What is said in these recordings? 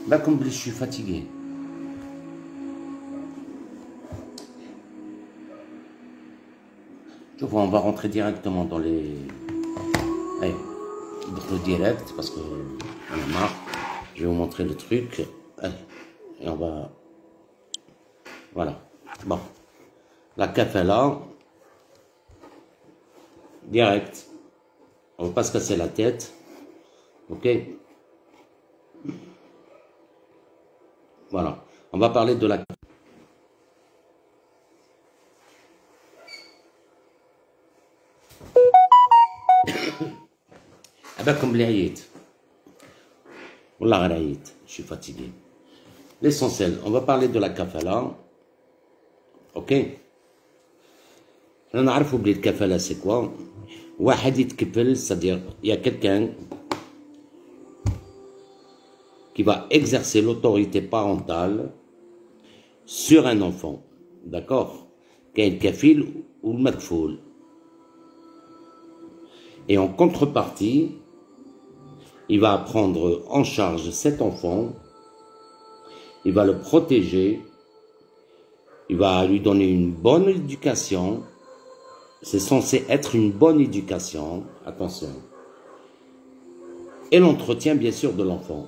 Là, comme je suis fatigué. Je vois, on va rentrer directement dans les... Allez, dans le direct, parce que on a marre. Je vais vous montrer le truc. Allez, et on va... Voilà. Bon. La kafala. Direct. On ne va pas se casser la tête. Ok? Voilà. On va parler de la... Ah ben, comme les Wallah, je suis fatigué. L'essentiel, on va parler de la kafala. Ok? On a oublié le kafala, c'est quoi? C'est-à-dire, il y a quelqu'un qui va exercer l'autorité parentale sur un enfant. D'accord? Qu'un kafil ou le makfoul. Et en contrepartie, il va prendre en charge cet enfant, il va le protéger, il va lui donner une bonne éducation. C'est censé être une bonne éducation, attention. Et l'entretien, bien sûr, de l'enfant.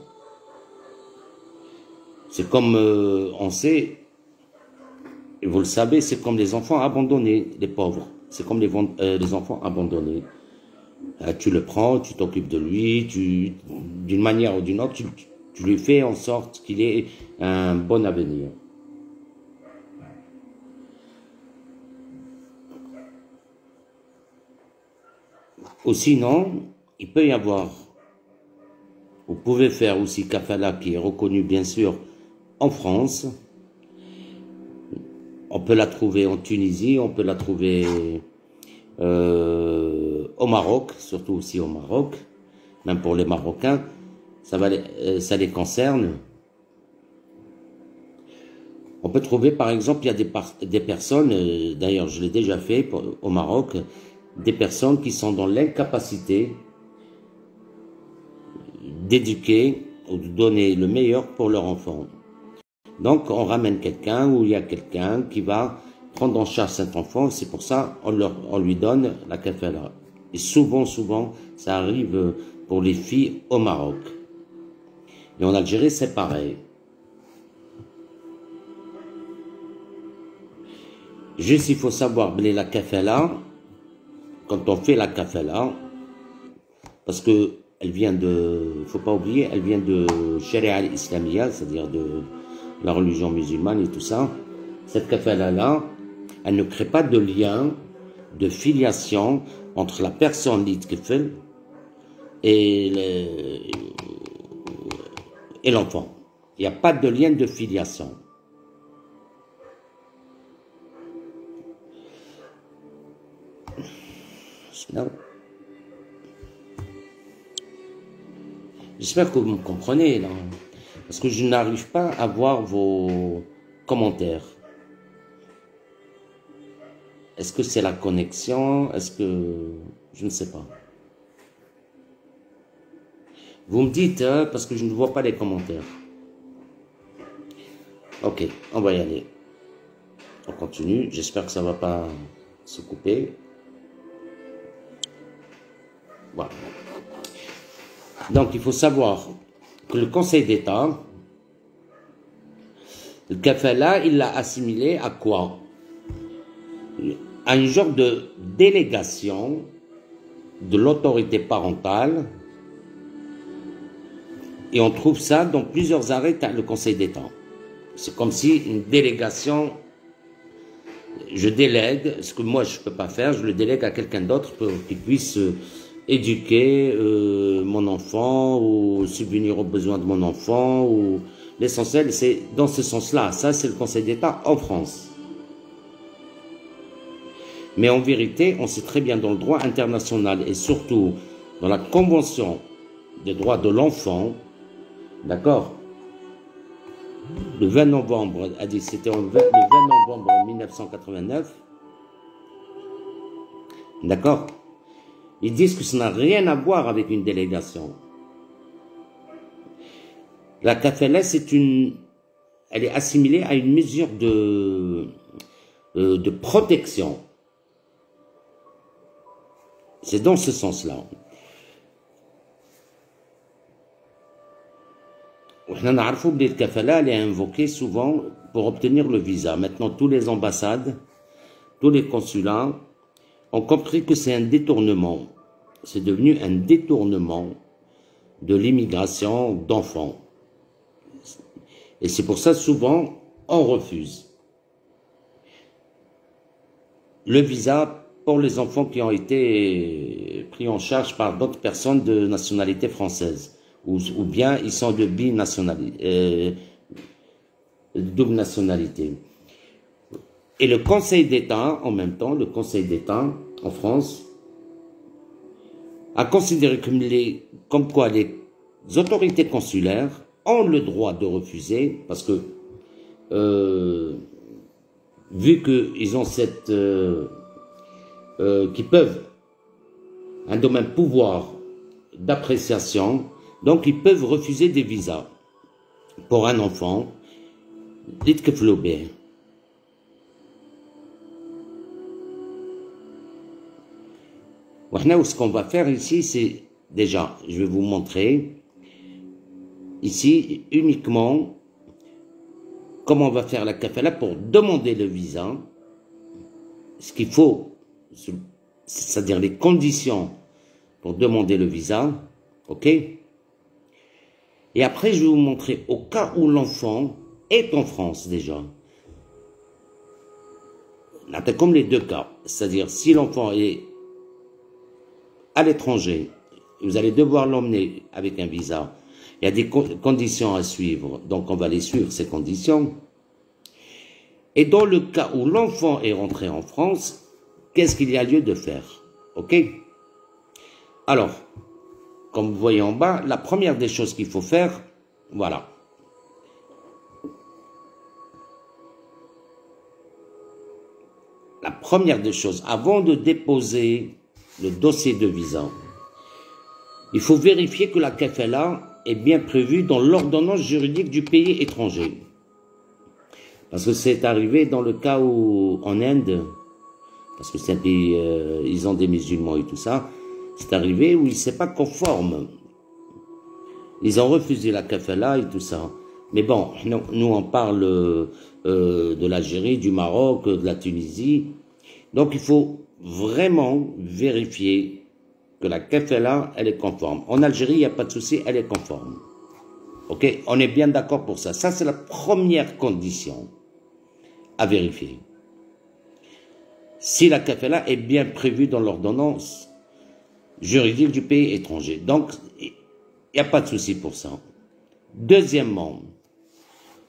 C'est comme, on sait, et vous le savez, c'est comme les enfants abandonnés, les pauvres. C'est comme les enfants abandonnés. Tu le prends, tu t'occupes de lui, d'une manière ou d'une autre, tu lui fais en sorte qu'il ait un bon avenir. Ou sinon, il peut y avoir, vous pouvez faire aussi kafala qui est reconnu bien sûr en France. On peut la trouver en Tunisie, on peut la trouver au Maroc, surtout aussi au Maroc, même pour les Marocains, ça les concerne. On peut trouver par exemple, il y a des personnes, d'ailleurs je l'ai déjà fait au Maroc, des personnes qui sont dans l'incapacité d'éduquer ou de donner le meilleur pour leur enfant. Donc on ramène quelqu'un ou il y a quelqu'un qui va prendre en charge cet enfant, c'est pour ça on lui donne la kafala. Et souvent, ça arrive pour les filles au Maroc. Et en Algérie, c'est pareil. Juste, il faut savoir, la kafala, quand on fait la kafala, parce que elle vient de, il faut pas oublier, elle vient de Sharia al-Islamiyya, c'est-à-dire de la religion musulmane et tout ça. Cette kafala-là, elle ne crée pas de lien, de filiation entre la personne l'idkefel et l'enfant. Il n'y a pas de lien de filiation. J'espère que vous me comprenez, là. Parce que je n'arrive pas à voir vos commentaires. Est-ce que c'est la connexion? Est-ce que... Je ne sais pas. Vous me dites, hein, parce que je ne vois pas les commentaires. Ok, on va y aller. On continue. J'espère que ça ne va pas se couper. Voilà. Donc, il faut savoir que le Conseil d'État, le kafala, il l'a assimilé à quoi? À une genre de délégation de l'autorité parentale. Et on trouve ça dans plusieurs arrêts le Conseil d'État. C'est comme si une délégation, je délègue, ce que moi je ne peux pas faire, je le délègue à quelqu'un d'autre pour qu'il puisse éduquer mon enfant ou subvenir aux besoins de mon enfant. Ou l'essentiel, c'est dans ce sens-là. Ça, c'est le Conseil d'État en France. Mais en vérité, on sait très bien dans le droit international et surtout dans la Convention des droits de l'enfant, d'accord, le 20 novembre, c'était le 20 novembre 1989, d'accord, ils disent que ça n'a rien à voir avec une délégation. La kafala, elle est assimilée à une mesure de protection. C'est dans ce sens-là. On a que la kafala est invoquée souvent pour obtenir le visa. Maintenant, tous les ambassades, tous les consulats ont compris que c'est un détournement. C'est devenu un détournement de l'immigration d'enfants. Et c'est pour ça, souvent, on refuse le visa pour les enfants qui ont été pris en charge par d'autres personnes de nationalité française. Ou bien ils sont de double nationalité. Et le Conseil d'État, en même temps, le Conseil d'État en France, a considéré comme quoi les autorités consulaires ont le droit de refuser, parce que vu qu'ils ont qui peuvent un domaine pouvoir d'appréciation, donc ils peuvent refuser des visas pour un enfant. Dites que flobé. Ce qu'on va faire ici, c'est déjà, je vais vous montrer ici uniquement comment on va faire la kafala pour demander le visa, ce qu'il faut, c'est-à-dire les conditions pour demander le visa, ok? Et après, je vais vous montrer au cas où l'enfant est en France déjà. C'est comme les deux cas, c'est-à-dire si l'enfant est à l'étranger, vous allez devoir l'emmener avec un visa. Il y a des conditions à suivre, donc on va les suivre, ces conditions. Et dans le cas où l'enfant est rentré en France, qu'est-ce qu'il y a lieu de faire? Ok? Alors, comme vous voyez en bas, la première des choses qu'il faut faire, voilà. La première des choses, avant de déposer le dossier de visa, il faut vérifier que la kafala est bien prévue dans l'ordonnance juridique du pays étranger. Parce que c'est arrivé dans le cas où, en Inde, parce que c'est un pays, ils ont des musulmans et tout ça, c'est arrivé où il ne s'est pas conforme. Ils ont refusé la kafala et tout ça. Mais bon, nous on parle de l'Algérie, du Maroc, de la Tunisie. Donc il faut vraiment vérifier que la kafala, elle est conforme. En Algérie, il n'y a pas de souci, elle est conforme. Ok, on est bien d'accord pour ça. Ça, c'est la première condition à vérifier. Si la kafala est bien prévue dans l'ordonnance juridique du pays étranger. Donc, il n'y a pas de souci pour ça. Deuxièmement,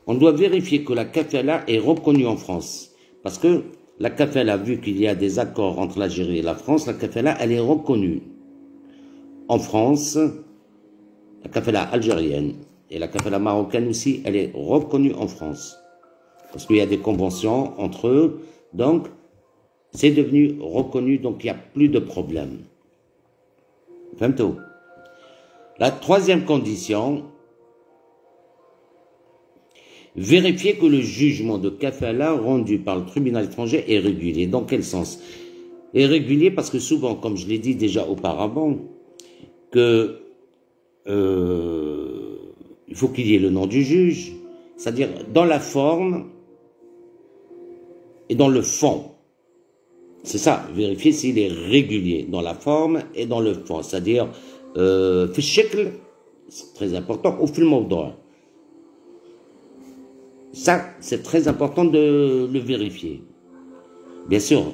on doit vérifier que la kafala est reconnue en France. Parce que la kafala, vu qu'il y a des accords entre l'Algérie et la France, la kafala, elle est reconnue en France, la kafala algérienne et la kafala marocaine aussi, elle est reconnue en France. Parce qu'il y a des conventions entre eux, donc c'est devenu reconnu, donc il n'y a plus de problème. La troisième condition, vérifier que le jugement de kafala rendu par le tribunal étranger est régulier. Dans quel sens? Est régulier parce que souvent, comme je l'ai dit déjà auparavant, que il faut qu'il y ait le nom du juge, c'est-à-dire dans la forme et dans le fond. C'est ça, vérifier s'il est régulier dans la forme et dans le fond, c'est-à-dire fi shakl, c'est très important, ou fi al-mawdu'. Ça, c'est très important de le vérifier. Bien sûr,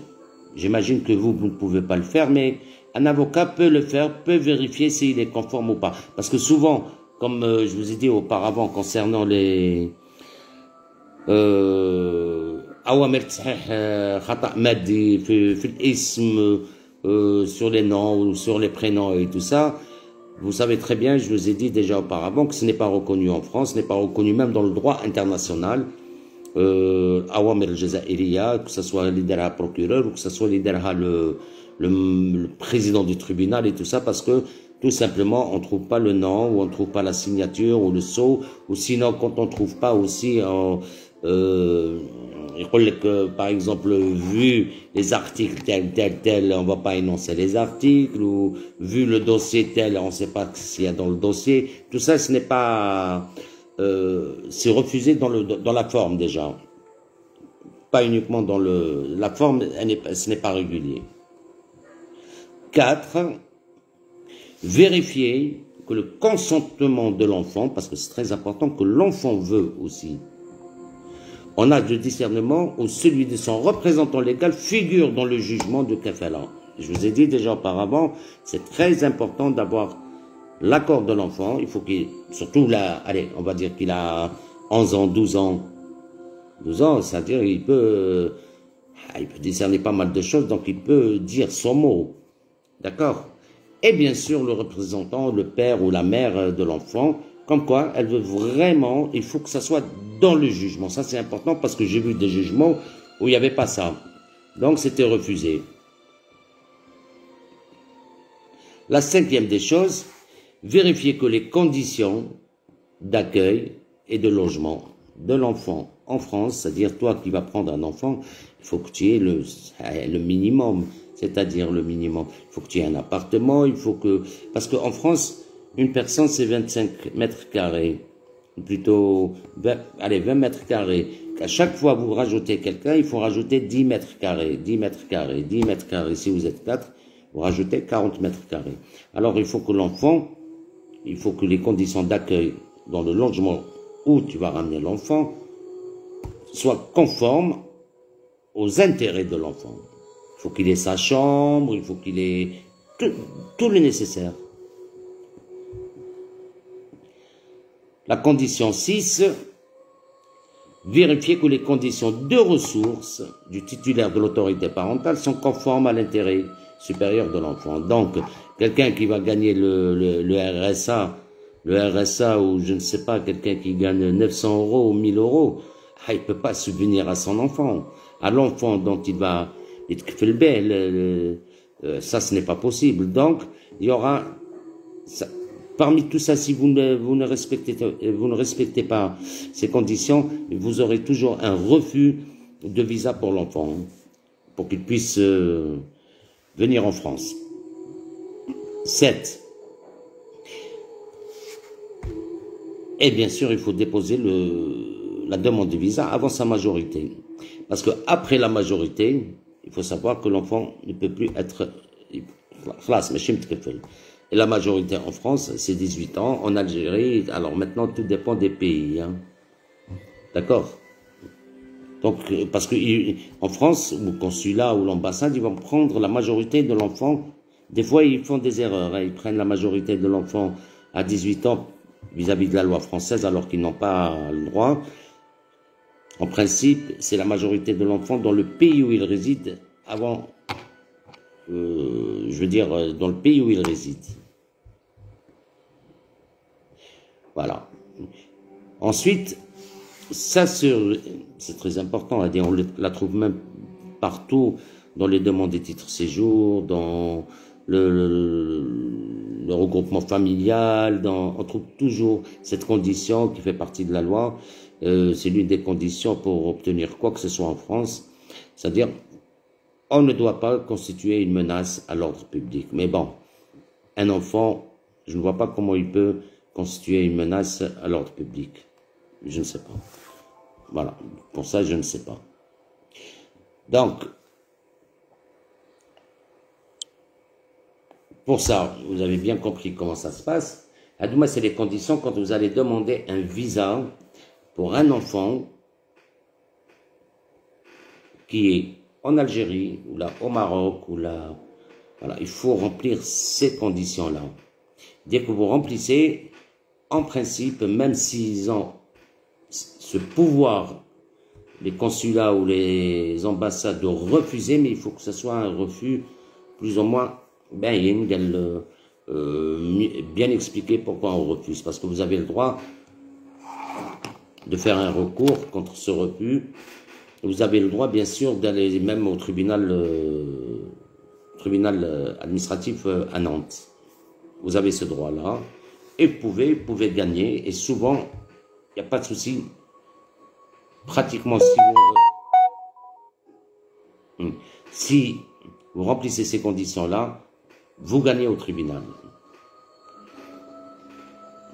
j'imagine que vous ne pouvez pas le faire, mais un avocat peut le faire, peut vérifier s'il est conforme ou pas. Parce que souvent, comme je vous ai dit auparavant concernant les awamir tasahih khata' maddi fi l'ism, sur les noms ou sur les prénoms et tout ça, vous savez très bien, je vous ai dit déjà auparavant que ce n'est pas reconnu en France, ce n'est pas reconnu même dans le droit international. Awamir al-Jazairiya, que ce soit l'idara procureur ou que ce soit l'idara le président du tribunal et tout ça, parce que Tout simplement, on ne trouve pas le nom, ou on ne trouve pas la signature, ou le sceau, ou sinon, quand on ne trouve pas aussi, par exemple, vu les articles tel, on ne va pas énoncer les articles, ou vu le dossier tel, on ne sait pas s'il y a dans le dossier. Tout ça, ce n'est pas... c'est refusé dans la forme déjà. Pas uniquement dans la forme, ce n'est pas régulier. 4. Vérifier que le consentement de l'enfant, parce que c'est très important que l'enfant veut aussi, en âge de discernement ou celui de son représentant légal figure dans le jugement de kafala. Je vous ai dit déjà auparavant, c'est très important d'avoir l'accord de l'enfant. Il faut qu'il, surtout là, allez, on va dire qu'il a 11 ans, 12 ans. 12 ans, c'est-à-dire il peut discerner pas mal de choses, donc il peut dire son mot. D'accord? Et bien sûr, le représentant, le père ou la mère de l'enfant, comme quoi elle veut vraiment, il faut que ça soit dans le jugement. Ça, c'est important parce que j'ai vu des jugements où il n'y avait pas ça. Donc, c'était refusé. La 5e des choses, vérifier que les conditions d'accueil et de logement de l'enfant en France, c'est-à-dire toi qui vas prendre un enfant, il faut que tu aies le minimum, c'est-à-dire le minimum. Il faut que tu aies un appartement, il faut que... Parce qu'en France, une personne, c'est 25 mètres carrés. Plutôt, 20 mètres carrés. À chaque fois que vous rajoutez quelqu'un, il faut rajouter 10 mètres carrés, 10 mètres carrés, 10 mètres carrés. Si vous êtes 4, vous rajoutez 40 mètres carrés. Alors, il faut que l'enfant, il faut que les conditions d'accueil dans le logement où tu vas ramener l'enfant soient conformes aux intérêts de l'enfant. Il faut qu'il ait sa chambre, il faut qu'il ait tout le nécessaire. La condition 6, vérifier que les conditions de ressources du titulaire de l'autorité parentale sont conformes à l'intérêt supérieur de l'enfant. Donc, quelqu'un qui va gagner le RSA ou je ne sais pas, quelqu'un qui gagne 900 € ou 1000 €, il ne peut pas subvenir à son enfant. À l'enfant dont il va... ça, ce n'est pas possible. Donc, il y aura... Parmi tout ça, si vous ne respectez pas ces conditions, vous aurez toujours un refus de visa pour l'enfant, pour qu'il puisse venir en France. 7. Et bien sûr, il faut déposer la demande de visa avant sa majorité. Parce qu'après la majorité, il faut savoir que l'enfant ne peut plus être... Et la majorité en France, c'est 18 ans. En Algérie, alors maintenant, tout dépend des pays. Hein. D'accord? Donc, parce qu'en France, ou le consulat ou l'ambassade, ils vont prendre la majorité de l'enfant. Des fois, ils font des erreurs. Hein. Ils prennent la majorité de l'enfant à 18 ans vis-à-vis de la loi française, alors qu'ils n'ont pas le droit. En principe, c'est la majorité de l'enfant dans le pays où il réside avant... je veux dire, dans le pays où il réside. Voilà. Ensuite, ça c'est très important, on la trouve même partout dans les demandes des titres séjour, dans le regroupement familial, on trouve toujours cette condition qui fait partie de la loi. C'est l'une des conditions pour obtenir quoi que ce soit en France, c'est-à-dire on ne doit pas constituer une menace à l'ordre public. Mais bon, un enfant, je ne vois pas comment il peut constituer une menace à l'ordre public. Je ne sais pas. Voilà, pour ça, je ne sais pas. Donc, pour ça, vous avez bien compris comment ça se passe. Adouma, c'est les conditions quand vous allez demander un visa pour un enfant qui est en Algérie, ou là au Maroc, ou là, voilà, il faut remplir ces conditions-là. Dès que vous remplissez, en principe, même s'ils ont ce pouvoir, les consulats ou les ambassades, de refuser, mais il faut que ce soit un refus plus ou moins bien expliqué pourquoi on refuse. Parce que vous avez le droit de faire un recours contre ce refus. Vous avez le droit, bien sûr, d'aller même au tribunal administratif à Nantes. Vous avez ce droit-là. Et vous pouvez gagner. Et souvent, il n'y a pas de souci. Pratiquement, si vous remplissez ces conditions-là, vous gagnez au tribunal.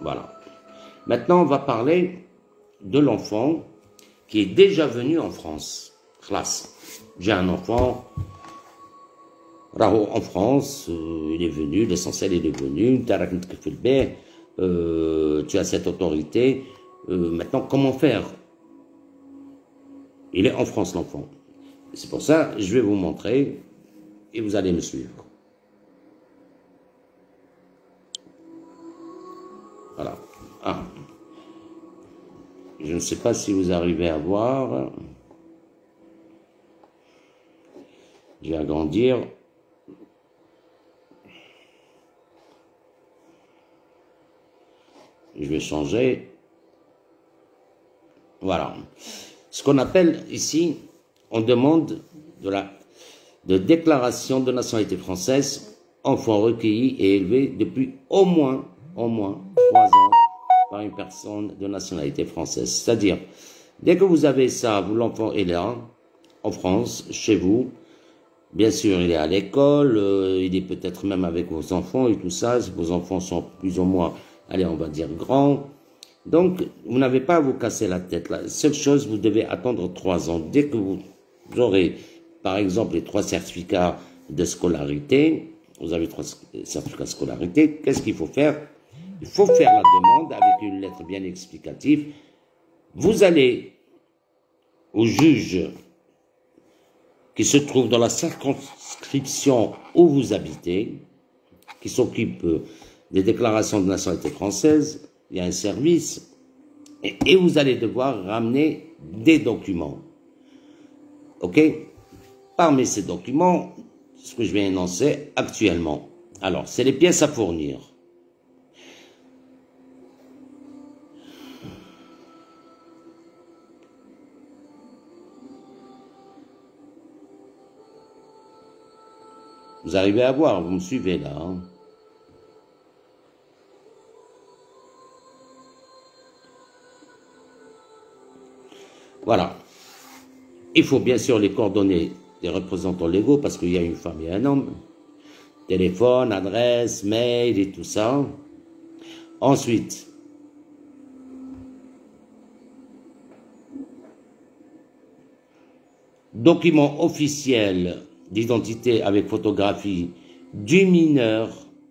Voilà. Maintenant, on va parler de l'enfant qui est déjà venu en France. Classe. J'ai un enfant en France, il est venu, l'essentiel il est venu, tu as cette autorité. Maintenant, comment faire? Il est en France, l'enfant. C'est pour ça, je vais vous montrer et vous allez me suivre. Voilà. Ah. Je ne sais pas si vous arrivez à voir. Je vais agrandir. Je vais changer. Voilà. Ce qu'on appelle ici, on demande de déclaration de nationalité française, enfant recueilli et élevé depuis au moins 3 ans par une personne de nationalité française. C'est-à-dire, dès que vous avez ça, l'enfant est là, en France, chez vous, bien sûr, il est à l'école, il est peut-être même avec vos enfants et tout ça, vos enfants sont plus ou moins, allez, on va dire grands. Donc, vous n'avez pas à vous casser la tête. La seule chose, vous devez attendre 3 ans. Dès que vous aurez, par exemple, les 3 certificats de scolarité, vous avez 3 certificats de scolarité, qu'est-ce qu'il faut faire? Il faut faire la demande avec une lettre bien explicative. Vous allez au juge qui se trouve dans la circonscription où vous habitez, qui s'occupe des déclarations de nationalité française. Il y a un service, et vous allez devoir ramener des documents. OK? Parmi ces documents, ce que je vais énoncer actuellement. Alors, c'est les pièces à fournir. Vous arrivez à voir, vous me suivez là, hein? Voilà. Il faut bien sûr les coordonnées des représentants légaux parce qu'il y a une femme et un homme. Téléphone, adresse, mail et tout ça. Ensuite, document officiel d'identité avec photographie du mineur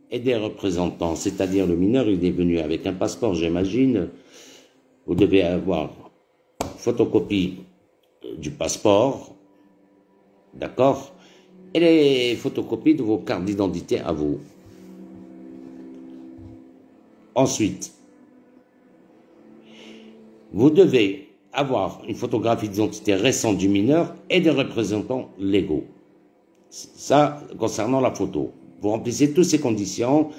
et des représentants. C'est-à-dire le mineur, il est venu avec un passeport, j'imagine. Vous devez avoir photocopie du passeport, d'accord, et les photocopies de vos cartes d'identité à vous. Ensuite, vous devez avoir une photographie d'identité récente du mineur et des représentants légaux. Ça, concernant la photo. Vous remplissez toutes ces conditions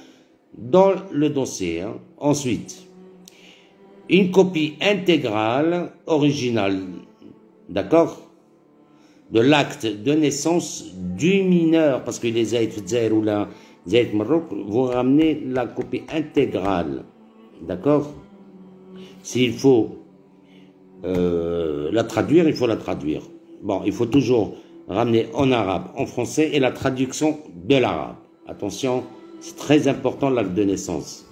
dans le dossier. Hein. Ensuite, une copie intégrale, originale, d'accord, de l'acte de naissance du mineur, parce que les Zaïd ou la Zaïd Maroc, vous ramenez la copie intégrale, d'accord. S'il faut la traduire, il faut la traduire. Bon, il faut toujours ramener en arabe, en français, et la traduction de l'arabe. Attention, c'est très important l'acte de naissance.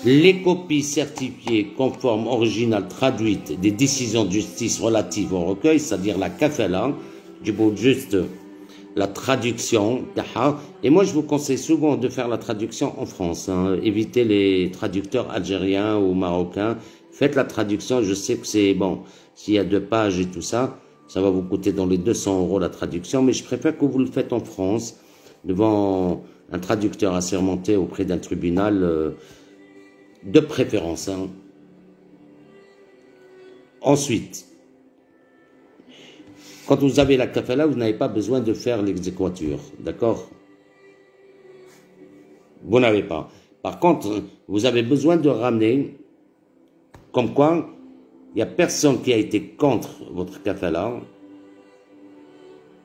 Les copies certifiées, conformes, originales, traduites des décisions de justice relatives au recueil, c'est-à-dire la kafala, du bout juste la traduction, et moi je vous conseille souvent de faire la traduction en France, hein. Évitez les traducteurs algériens ou marocains, faites la traduction, je sais que c'est bon, s'il y a 2 pages et tout ça, ça va vous coûter dans les 200 € la traduction, mais je préfère que vous le faites en France, devant un traducteur assermenté auprès d'un tribunal, de préférence. Hein. Ensuite, quand vous avez la kafala, vous n'avez pas besoin de faire l'exéquature, d'accord? Vous n'avez pas. Par contre, vous avez besoin de ramener, comme quoi, il n'y a personne qui a été contre votre kafala,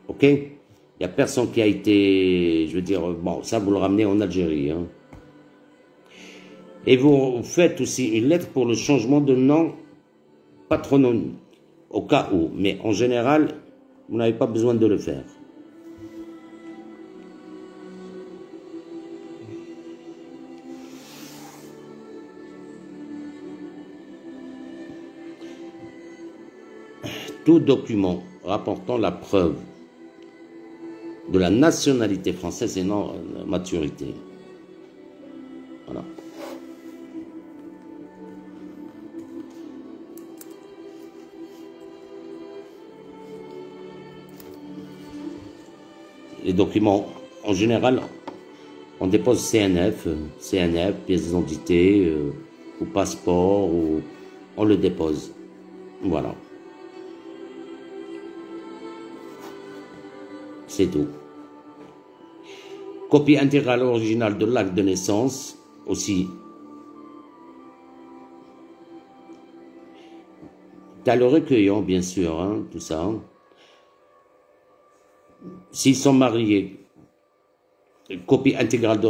ok? Il Il n'y a personne qui a été, je veux dire, bon, ça vous le ramenez en Algérie. Hein. Et vous faites aussi une lettre pour le changement de nom patronymique, au cas où. Mais en général, vous n'avez pas besoin de le faire. Tout document rapportant la preuve de la nationalité française et non la maturité. Voilà. Les documents, en général, on dépose CNF, pièce d'identité, ou passeport, ou on le dépose. Voilà. C'est tout. Copie intégrale originale de l'acte de naissance, aussi. T'as le recueillant, bien sûr, hein, tout ça. S'ils sont mariés, copie intégrale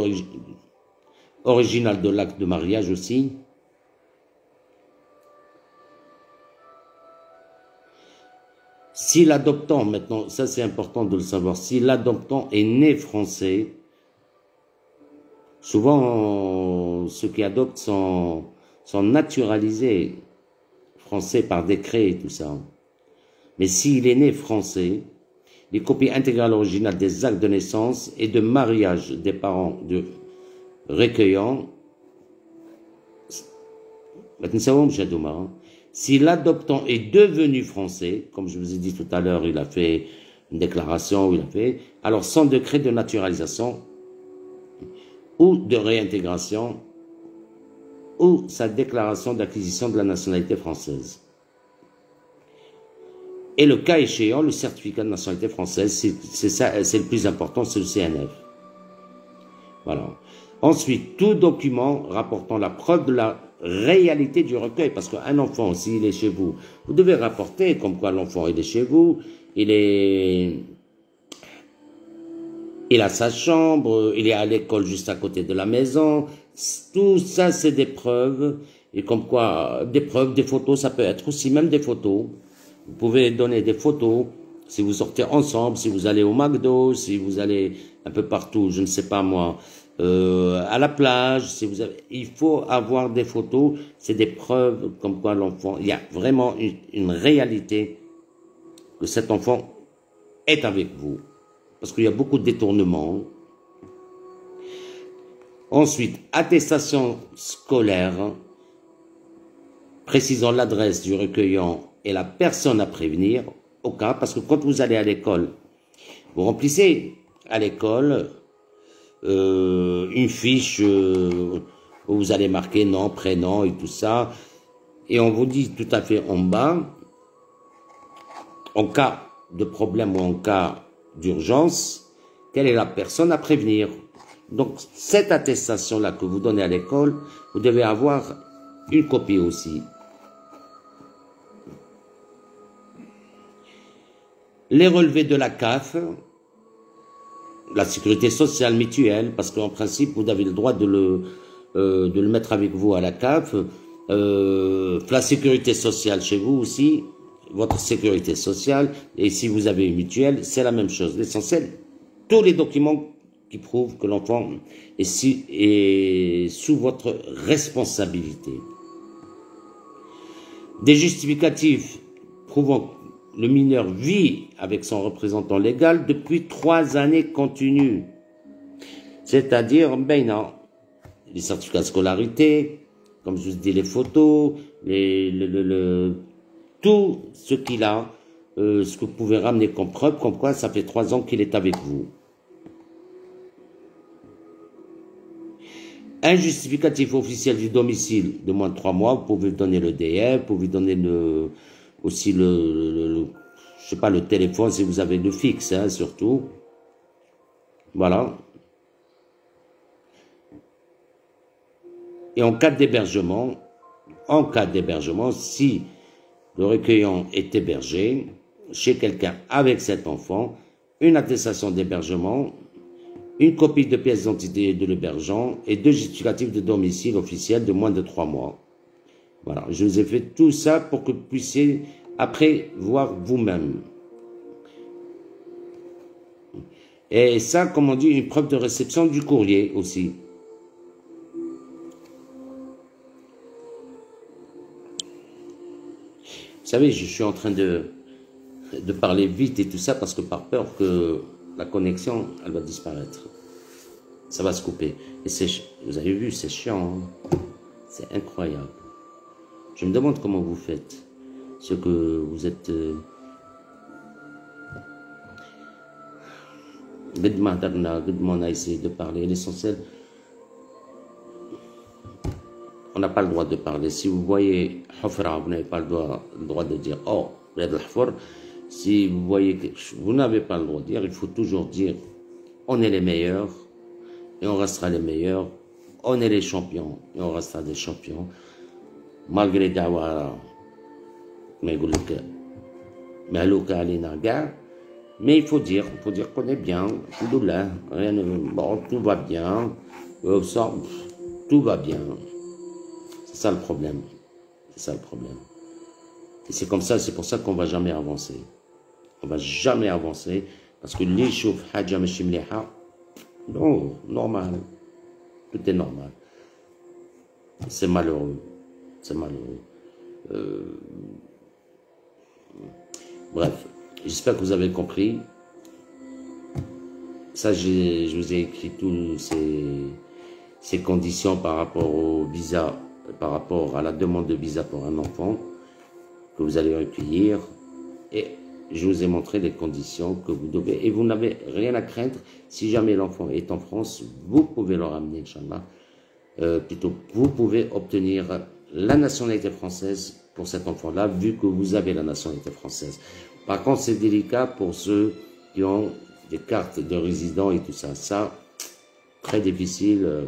originale de l'acte de mariage aussi. Si l'adoptant, maintenant, ça c'est important de le savoir, si l'adoptant est né français, souvent ceux qui adoptent sont naturalisés français par décret et tout ça. Mais s'il est né français, les copies intégrales originales des actes de naissance et de mariage des parents de recueillant, si l'adoptant est devenu français, comme je vous ai dit tout à l'heure, il a fait une déclaration, alors son décret de naturalisation ou de réintégration ou sa déclaration d'acquisition de la nationalité française. Et le cas échéant, le certificat de nationalité française, c'est le plus important, c'est le CNF. Voilà. Ensuite, tout document rapportant la preuve de la réalité du recueil, parce qu'un enfant, s'il est chez vous, vous devez rapporter comme quoi l'enfant il est chez vous, il a sa chambre, il est à l'école juste à côté de la maison, tout ça c'est des preuves, et comme quoi, des preuves, des photos, ça peut être aussi même des photos. Vous pouvez donner des photos, si vous sortez ensemble, si vous allez au McDo, si vous allez un peu partout, je ne sais pas moi, à la plage, si vous avez, il faut avoir des photos, c'est des preuves comme quoi l'enfant, il y a vraiment une réalité que cet enfant est avec vous. Parce qu'il y a beaucoup de détournements. Ensuite, attestation scolaire, précisant l'adresse du recueillant et la personne à prévenir, au cas, parce que quand vous allez à l'école, vous remplissez à l'école une fiche où vous allez marquer nom, prénom et tout ça, et on vous dit tout à fait en bas, en cas de problème ou en cas d'urgence, quelle est la personne à prévenir. Donc cette attestation-là que vous donnez à l'école, vous devez avoir une copie aussi. Les relevés de la CAF, la sécurité sociale mutuelle, parce qu'en principe, vous avez le droit de le mettre avec vous à la CAF, la sécurité sociale chez vous aussi, votre sécurité sociale, et si vous avez une mutuelle, c'est la même chose. L'essentiel, tous les documents qui prouvent que l'enfant est sous votre responsabilité. Des justificatifs prouvant le mineur vit avec son représentant légal depuis 3 années continues. C'est-à-dire, ben non, les certificats de scolarité, comme je vous dis, les photos, tout ce qu'il a, ce que vous pouvez ramener comme preuve, comme quoi ça fait 3 ans qu'il est avec vous. Un justificatif officiel du domicile de moins de 3 mois, vous pouvez donner le DF, vous pouvez donner aussi je sais pas, le téléphone si vous avez le fixe, hein, surtout. Voilà. Et en cas d'hébergement, si le recueillant est hébergé chez quelqu'un avec cet enfant, une attestation d'hébergement, une copie de pièce d'identité de l'hébergeant et 2 justificatifs de domicile officiel de moins de 3 mois. Voilà, je vous ai fait tout ça pour que vous puissiez après voir vous-même. Et ça, comme on dit, une preuve de réception du courrier aussi. Vous savez, je suis en train de parler vite et tout ça parce que par peur que la connexion, elle va disparaître. Ça va se couper. Et vous avez vu, c'est chiant. Hein? C'est incroyable. Je me demande comment vous faites. Ce que vous êtes... on a essayé de parler. L'essentiel, on n'a pas le droit de parler. Si vous voyez Hafra, vous n'avez pas le droit de dire oh, si vous voyez que vous n'avez pas le droit de dire, il faut toujours dire on est les meilleurs et on restera les meilleurs. On est les champions et on restera des champions. Malgré Dawa, mais il faut dire qu'on est bien, tout va bien, tout va bien. C'est ça le problème. C'est ça le problème. Et c'est comme ça, c'est pour ça qu'on ne va jamais avancer. On ne va jamais avancer parce que les chouf haja meshimleha, non, normal. Tout est normal. C'est malheureux. C'est malheureux. Bref, j'espère que vous avez compris. Ça, je vous ai écrit tous ces conditions par rapport au visa, par rapport à la demande de visa pour un enfant que vous allez recueillir. Et je vous ai montré les conditions que vous devez. Et vous n'avez rien à craindre. Si jamais l'enfant est en France, vous pouvez le ramener, Inch'Allah. Plutôt, vous pouvez obtenir la nationalité française pour cet enfant-là, vu que vous avez la nationalité française. Par contre, c'est délicat pour ceux qui ont des cartes de résident et tout ça. Ça, très difficile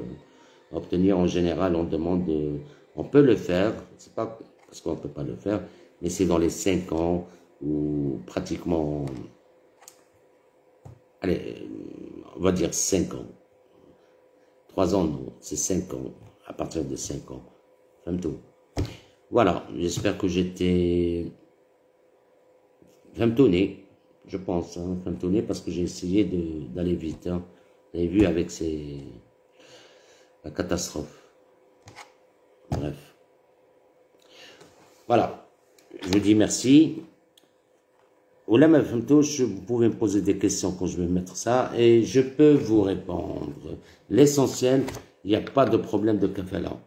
à obtenir. En général, on demande, on peut le faire, c'est pas parce qu'on ne peut pas le faire, mais c'est dans les 5 ans ou pratiquement, allez, on va dire 5 ans. 3 ans, non, c'est 5 ans, à partir de 5 ans. Tout. Voilà, j'espère que j'étais femtonné, je pense, hein, femtonné, parce que j'ai essayé d'aller vite. Hein. Vous avez vu avec la catastrophe. Bref. Voilà, je vous dis merci. Vous pouvez me poser des questions quand je vais mettre ça et je peux vous répondre. L'essentiel, il n'y a pas de problème de kafala.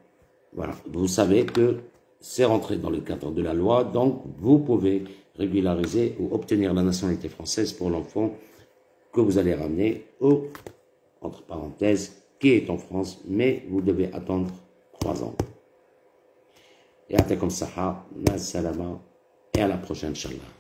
Voilà, vous savez que c'est rentré dans le cadre de la loi, donc vous pouvez régulariser ou obtenir la nationalité française pour l'enfant que vous allez ramener ou, entre parenthèses, qui est en France, mais vous devez attendre 3 ans. Et à comme ça, ma salama, et à la prochaine, Inch'Allah.